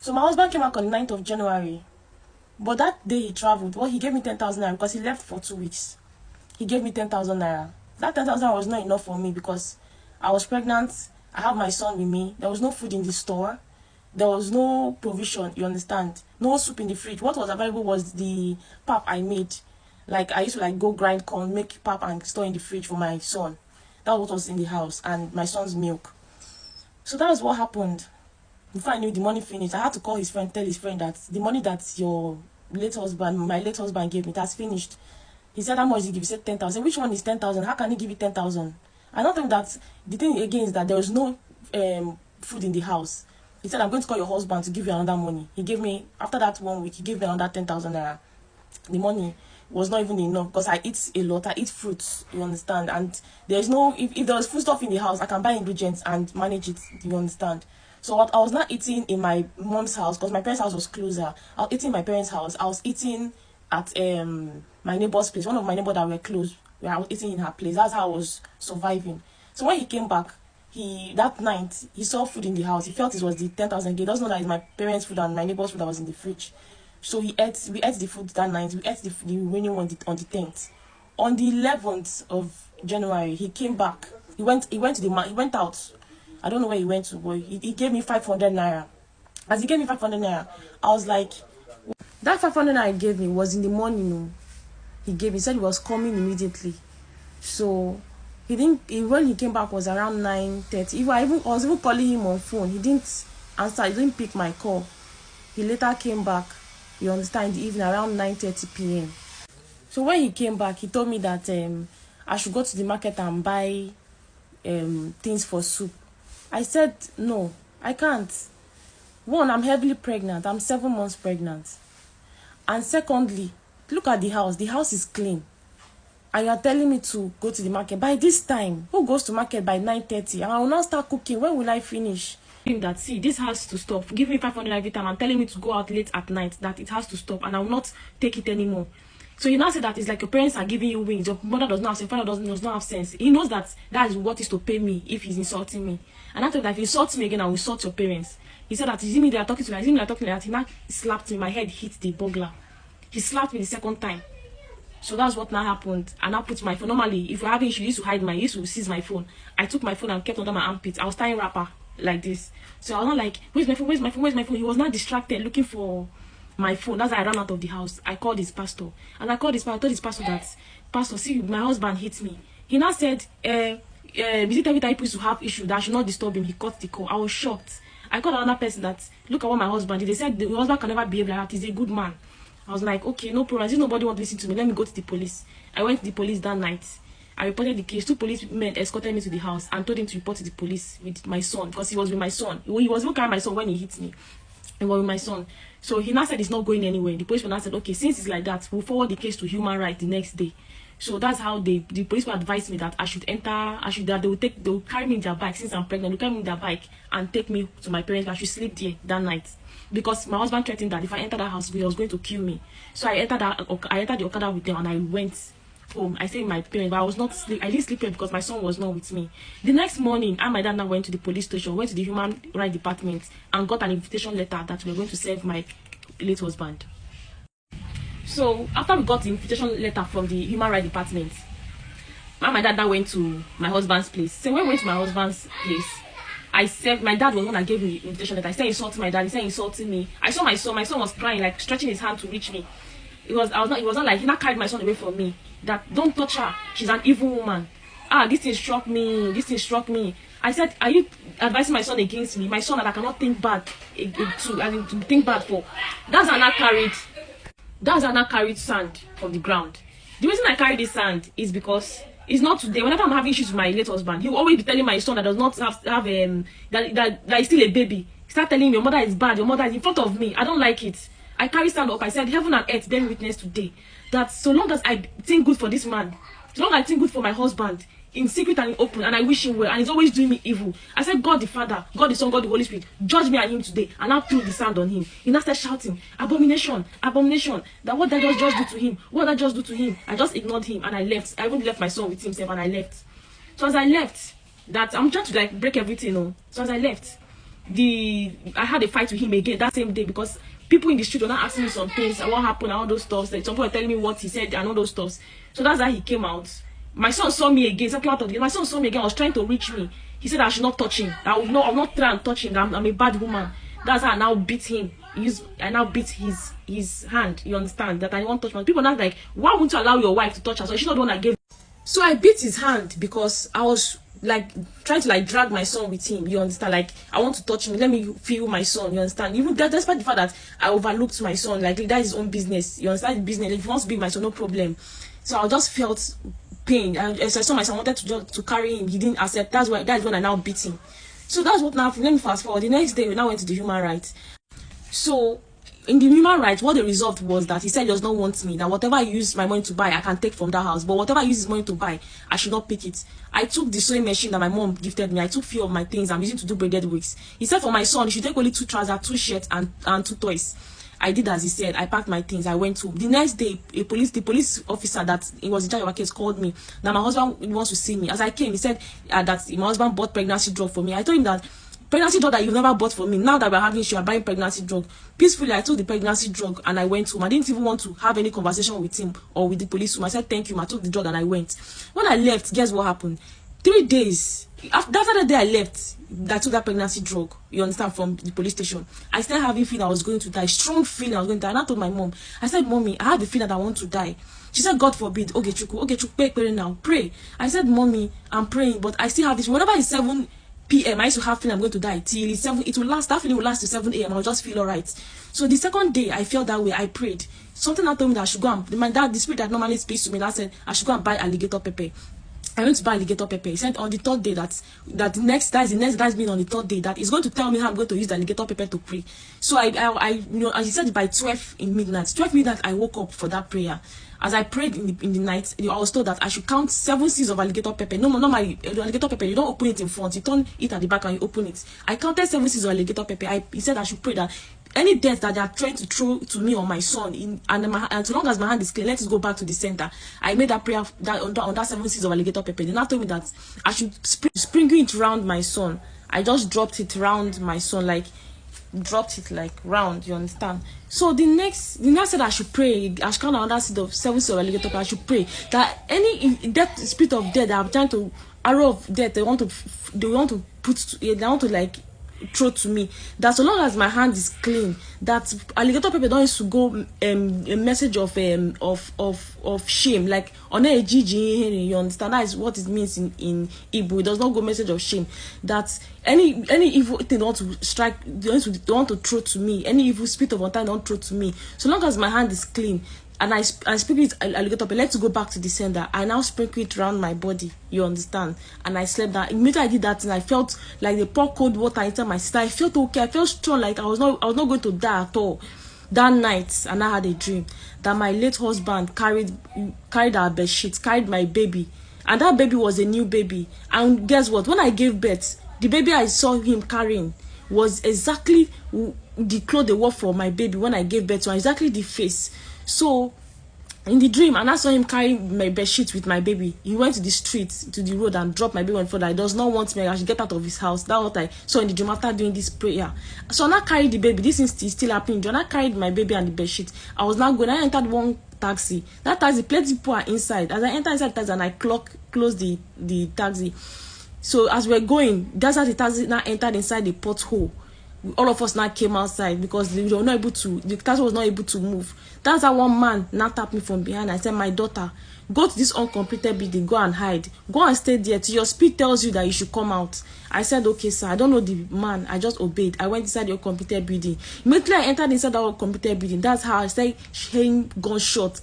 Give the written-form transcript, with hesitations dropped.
So my husband came back on the 9th of January. But that day he traveled, well, he gave me 10,000 naira because he left for 2 weeks. He gave me 10,000 naira. That 10,000 was not enough for me because I was pregnant. I have my son with me. There was no food in the store. There was no provision, you understand? No soup in the fridge. What was available was the pap I made. Like, I used to like go grind corn, make pap and store in the fridge for my son. That was what was in the house, and my son's milk. So that was what happened. Before I knew the money finished, I had to call his friend, tell his friend that the money that my late husband gave me, it has finished. He said, how much did he give? He said 10,000. Which one is 10,000? How can he give you 10,000? I don't think that the thing again is that there was no food in the house. He said, I'm going to call your husband to give you another money. He gave me, after that 1 week, he gave me another 10,000 naira. The money was not even enough because I eat a lot. I eat fruits, you understand? And there's no, if there was food stuff in the house, I can buy ingredients and manage it, you understand? So what I was not eating in my mom's house because my parents' house was closer. I was eating in my parents' house. I was eating at my neighbor's place. One of my neighbors that were close, where I was eating in her place. That's how I was surviving. So when he came back, that night he saw food in the house. He felt it was the 10,000. He doesn't know that it's my parents' food and my neighbor's food that was in the fridge. So we ate the food that night. We ate the remaining one on the 10th. On the 11th of January, he came back. He went out. I don't know where he went to, but he gave me 500 naira. As he gave me 500 naira, I was like, that 500 naira he gave me was in the morning. He said he was coming immediately. So when he came back was around 9:30. I was even calling him on phone. He didn't answer. He didn't pick my call. He later came back, you understand, in the evening around 9:30 p.m. So when he came back, he told me that I should go to the market and buy things for soup. I said, no, I can't. One, I'm heavily pregnant. I'm 7 months pregnant. And secondly, look at the house. The house is clean. And you're telling me to go to the market. By this time, who goes to market by 9:30? And I will not start cooking. When will I finish? That, see, this has to stop. Give me 500 every time. I'm telling me to go out late at night. That it has to stop. And I will not take it anymore. So you now say that it's like your parents are giving you wings. Your mother does not have sense. Your father does not have sense. He knows that that is what is to pay me if he's insulting me. And after that, if he insults me again, I will insult your parents. He said that, is it me they are talking to? Is it me they are talking like that? He now slapped me. My head hit the burglar. He slapped me the second time. So that's what now happened. And I put my phone. Normally, if you're having issue, you used to hide my, you used to seize my phone. I took my phone and kept under my armpit. I was tying wrapper like this. So I was not like, where's my phone? Where's my phone? Where's my phone? He was not distracted looking for my phone. That's why I ran out of the house. I called his pastor. And I called his pastor. I told his pastor that, Pastor, see, my husband hit me. He now said, is it every time people used to have issue that I should not disturb him? He cut the call. I was shocked. I called another person that, look at what my husband did. They said the husband can never behave like that. He's a good man. I was like, okay, no problem. Since nobody wants to listen to me, let me go to the police. I went to the police that night. I reported the case. 2 policemen escorted me to the house and told him to report to the police with my son because he was with my son. He was even carrying my son when he hit me. He was with my son. So he now said it's not going anywhere. The policeman now said, okay, since it's like that, we'll forward the case to human rights the next day. So that's how the policeman advised me that I should enter. They will carry me in their bike since I'm pregnant. They will carry me in their bike and take me to my parents. I should sleep there that night. Because my husband threatened that if I enter that house, he was going to kill me. So I entered the Okada with them and I went home. I stayed with my parents, but I didn't sleep here because my son was not with me. The next morning, I and my dad now went to the police station, went to the human rights department and got an invitation letter that we were going to serve my late husband. So after we got the invitation letter from the human rights department, I and my dad now went to my husband's place. So when we went to my husband's place, I said, my dad was the one that gave me the invitation letter. I said insulting my dad. He said insulting me. I saw my son. My son was crying, like stretching his hand to reach me. It was not like he not carried my son away from me. That don't touch her. She's an evil woman. This thing struck me. This thing struck me. I said, are you advising my son against me? My son that I cannot think bad to think bad for. That's how I not carried sand from the ground. The reason I carry this sand is because it's not today. Whenever I'm having issues with my late husband, he will always be telling my son that does not have that is still a baby. Start telling him your mother is bad, your mother is in front of me. I don't like it. I carry stand up. I said, heaven and earth bear witness today that so long as I think good for this man, so long as I think good for my husband, in secret and in open, and I wish him well, and he's always doing me evil. I said, God the Father, God the Son, God the Holy Spirit, judge me and him today, and I'll throw the sand on him. He now started shouting, abomination, abomination, that what did I just do to him? What did I just do to him? I just ignored him and I left. I even left my son with himself and I left. So as I left, that I'm trying to like break everything, So as I left, I had a fight with him again that same day, because people in the street were not asking me some things and what happened and all those stuff. Like, some people were telling me what he said and all those stuff. So that's how he came out. My son saw me again. Something out of the, my son saw me again. Was trying to reach me. He said I should not touch him. I will not try and touch him. I'm a bad woman. That's how I now beat him. I now beat his hand. You understand that I won't touch my people. Now like, why wouldn't you allow your wife to touch her? So she's not the one that gave. So I beat his hand because I was like trying to like drag my son with him. You understand? Like, I want to touch him. Let me feel my son. You understand? Even that, despite the fact that I overlooked my son, like that is his own business. You understand? His business. If he wants to be my son, no problem. So I just felt pain. And as I saw my son wanted to carry him, he didn't accept. That is when I now beat him. So that's what now. Let me fast forward. The next day we now went to the human rights. So in the human rights, what they resolved was that he said he does not want me, that whatever I use my money to buy, I can take from that house, but whatever I use his money to buy, I should not pick it. I took the sewing machine that my mom gifted me. I took few of my things I'm using to do braided wigs. He said for my son, he should take only 2 trousers, 2 shirts, and 2 toys. I did as he said. I packed my things. I went home. The next day, the police officer that he was in charge of our case called me. That my husband wants to see me. As I came, he said that my husband bought pregnancy drug for me. I told him that pregnancy drug that you never bought for me. Now that we're having issue, you're buying pregnancy drug. Peacefully, I took the pregnancy drug and I went home. I didn't even want to have any conversation with him or with the police room. I said thank you. I took the drug and I went. When I left, guess what happened? 3 days after the day I left, I took that pregnancy drug, you understand, from the police station, I started having feeling I was going to die. Strong feeling I was going to die. And I told my mom, I said, Mommy, I have the feeling that I want to die. She said, God forbid. Okay, Chuku, pray now. Pray. I said, Mommy, I'm praying, but I still have this. Whenever it's 7 p.m., I used to have feeling I'm going to die. Till it's 7, it will last. That feeling will last to 7 a.m. I'll just feel alright. So the second day I felt that way, I prayed. Something that told me that I should go and the spirit that normally speaks to me, that said I should go and buy alligator pepper. I went to buy alligator pepper. He said on the 3rd day that's the next guy's been on the 3rd day that he's going to tell me how I'm going to use the alligator pepper to pray. So I you know, as he said, by 12 midnight I woke up for that prayer. As I prayed in the night, I was told that I should count 7 seeds of alligator pepper. No, my alligator pepper, you don't open it in front, you turn it at the back and you open it. I counted 7 seeds of alligator pepper. He said I should pray that any death that they are trying to throw to me or my son, and so long as my hand is clean, let it go back to the center. I made that prayer on that 7 seeds of alligator pepper. They now told me that I should sprinkle it around my son. I just dropped it around my son, like dropped it like round, you understand? So the next said I should pray. I should count another seed of 7 seeds of alligator pepper. I should pray that any death, spirit of death that I'm trying to, arrow of death, they want to like throw to me, that so long as my hand is clean, that alligator pepper don't used to go a message of shame, like on a GG, you understand? That is what it means in Igbo. It does not go message of shame. That any evil thing they want to strike, they want to throw to me, any evil spirit of untimely don't throw to me, so long as my hand is clean and I sprinkle it alligator pepper, let's go back to the sender. I now sprinkle it around my body, you understand? And I slept down. Immediately I did that, and I felt like they poured cold water into my stomach. I felt okay. I felt strong, like I was not going to die at all. That night, and I had a dream that my late husband carried our bed sheets, carried my baby, and that baby was a new baby. And guess what? When I gave birth, the baby I saw him carrying was exactly the clothes they wore for my baby when I gave birth to, exactly the face. So in the dream, and I saw him carrying my bed sheet with my baby. He went to the street, to the road, and dropped my baby on the floor. He does not want me. I should get out of his house. That's what I saw in the dream after doing this prayer. So I carried the baby. This is still happening. When I carried my baby and the bed sheet, I was now going. I entered one taxi. That taxi, plenty people are inside. As I entered inside the taxi and I closed the taxi. So as we're going, that's how the taxi now entered inside the pothole. All of us now came outside because they were not able to, the taxi was not able to move. That's how one man now tapped me from behind. I said, my daughter, go to this uncompleted building, go and hide. Go and stay there till your spirit tells you that you should come out. I said, okay, sir. I don't know the man. I just obeyed. I went inside the uncompleted building. Immediately I entered inside that uncompleted building. That's how I started hearing gunshots.